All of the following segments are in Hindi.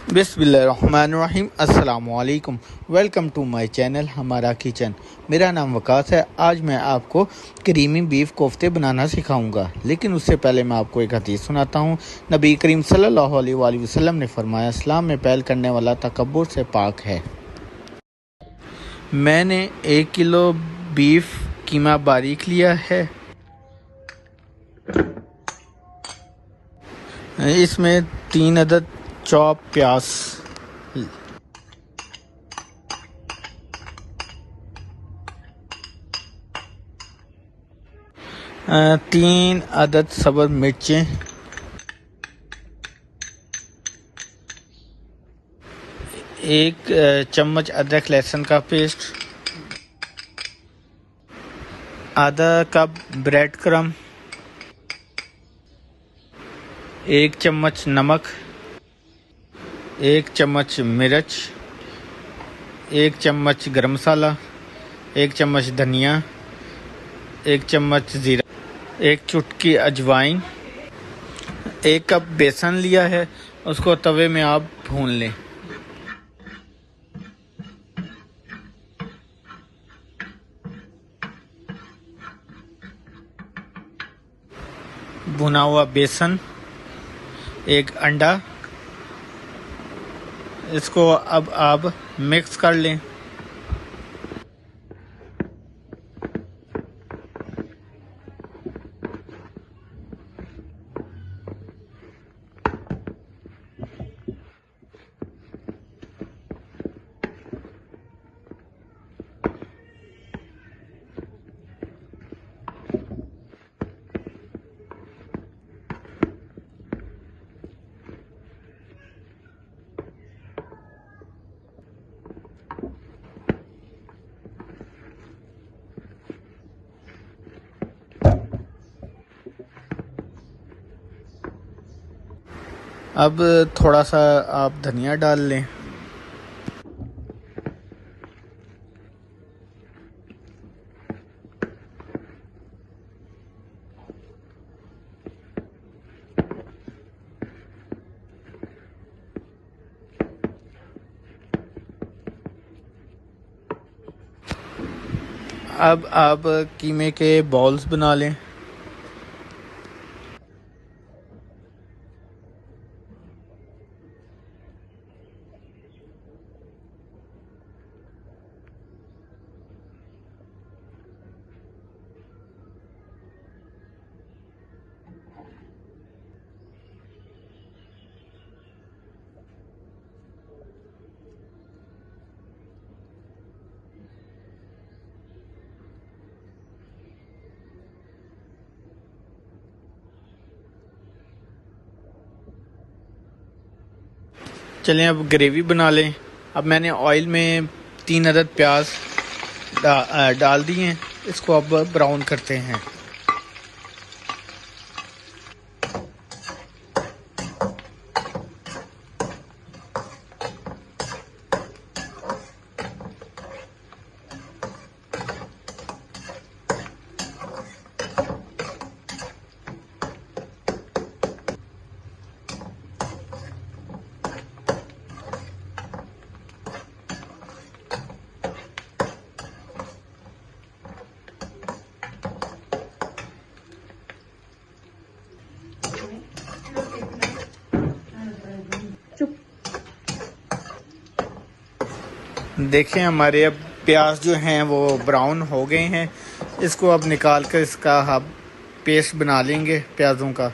बिस्मिल्लाहिर्रहमानिर्रहीम अस्सलामुअलैकुम। वेलकम टू माय चैनल हमारा किचन। मेरा नाम वकास है। आज मैं आपको क्रीमी बीफ कोफ्ते बनाना सिखाऊंगा, लेकिन उससे पहले मैं आपको एक हदीस सुनाता हूँ। नबी करीम सल्लल्लाहु अलैहि वसल्लम ने फरमाया, इस्लाम में पहल करने वाला तकब्बुर से पाक है। मैंने 1 किलो बीफ कीमा बारीक लिया है। इसमें 3 अदद चॉप प्याज, 3 अदद सब्ज़ मिर्चें, 1 चम्मच अदरक लहसुन का पेस्ट, आधा कप ब्रेड क्रम, 1 चम्मच नमक, 1 चम्मच मिर्च, 1 चम्मच गरम मसाला, 1 चम्मच धनिया, 1 चम्मच ज़ीरा, 1 चुटकी अजवाइन, 1 कप बेसन लिया है, उसको तवे में आप भून लें। भुना हुआ बेसन, 1 अंडा, इसको अब आप मिक्स कर लें। अब थोड़ा सा आप धनिया डाल लें। अब आप कीमे के बॉल्स बना लें। चलें अब ग्रेवी बना लें। अब मैंने ऑयल में 3 अदद प्याज डाल दिए हैं, इसको अब ब्राउन करते हैं। देखें हमारे अब प्याज जो हैं वो ब्राउन हो गए हैं। इसको अब निकाल कर इसका हम पेस्ट बना लेंगे प्याज़ों का।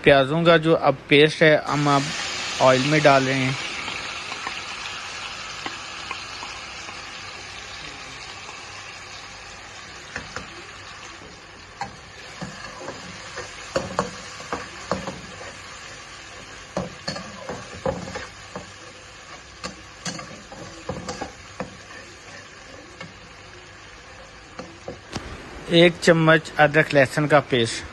प्याज़ों का जो अब पेस्ट है हम अब ऑयल में डाल रहे हैं। एक चम्मच अदरक लहसुन का पेस्ट,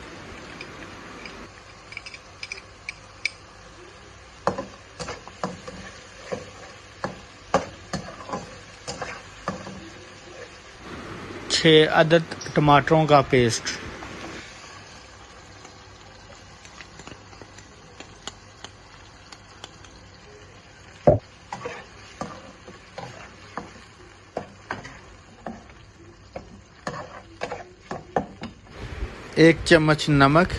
6 अदद टमाटरों का पेस्ट, एक चम्मच नमक,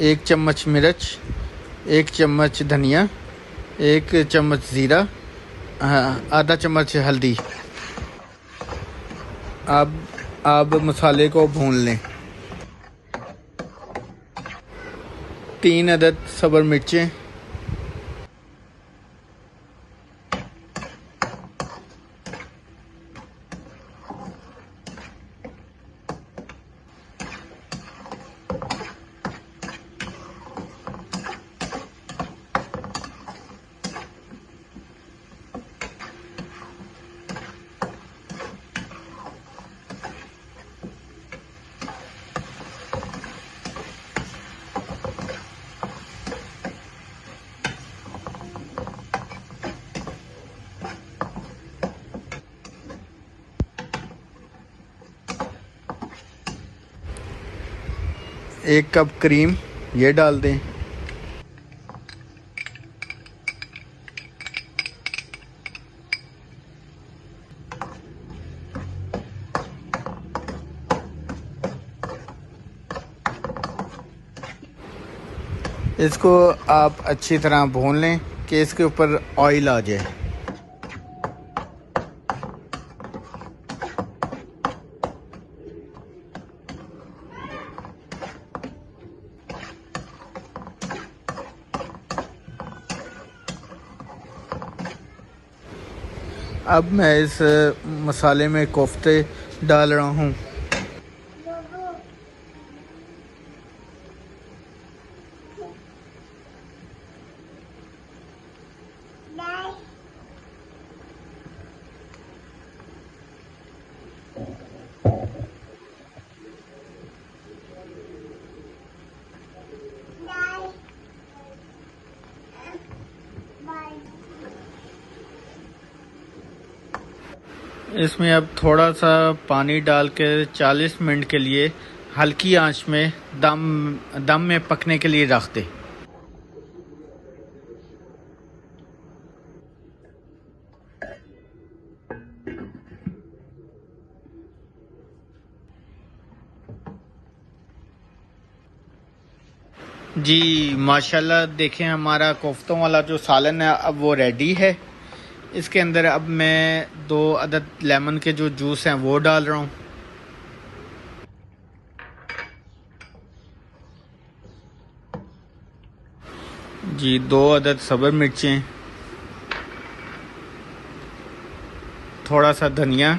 1 चम्मच मिर्च, 1 चम्मच धनिया, 1 चम्मच ज़ीरा, आधा चम्मच हल्दी। अब मसाले को भून लें। 3 अदद सब्ज़ मिर्चें, एक कप क्रीम ये डाल दें। इसको आप अच्छी तरह भून लें कि इसके ऊपर ऑयल आ जाए। अब मैं इस मसाले में कोफ्ते डाल रहा हूँ। इसमें अब थोड़ा सा पानी डाल के 40 मिनट के लिए हल्की आंच में दम में पकने के लिए रख दें। जी माशाल्लाह, देखें हमारा कोफ्तों वाला जो सालन है अब वो रेडी है। इसके अंदर अब मैं 2 अदद लेमन के जो जूस हैं वो डाल रहा हूँ। जी 2 अदद सब्ज़ मिर्चें, थोड़ा सा धनिया,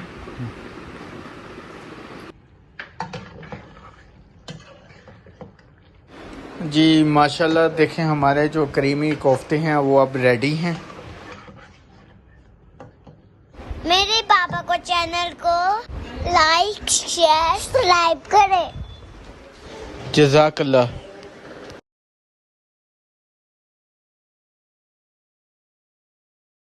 जी माशाल्लाह, देखें हमारे जो करीमी कोफ्ते हैं वो अब रेडी हैं। मेरे पापा को चैनल को लाइक शेयर सब्सक्राइब करें। जज़ाकल्लाह।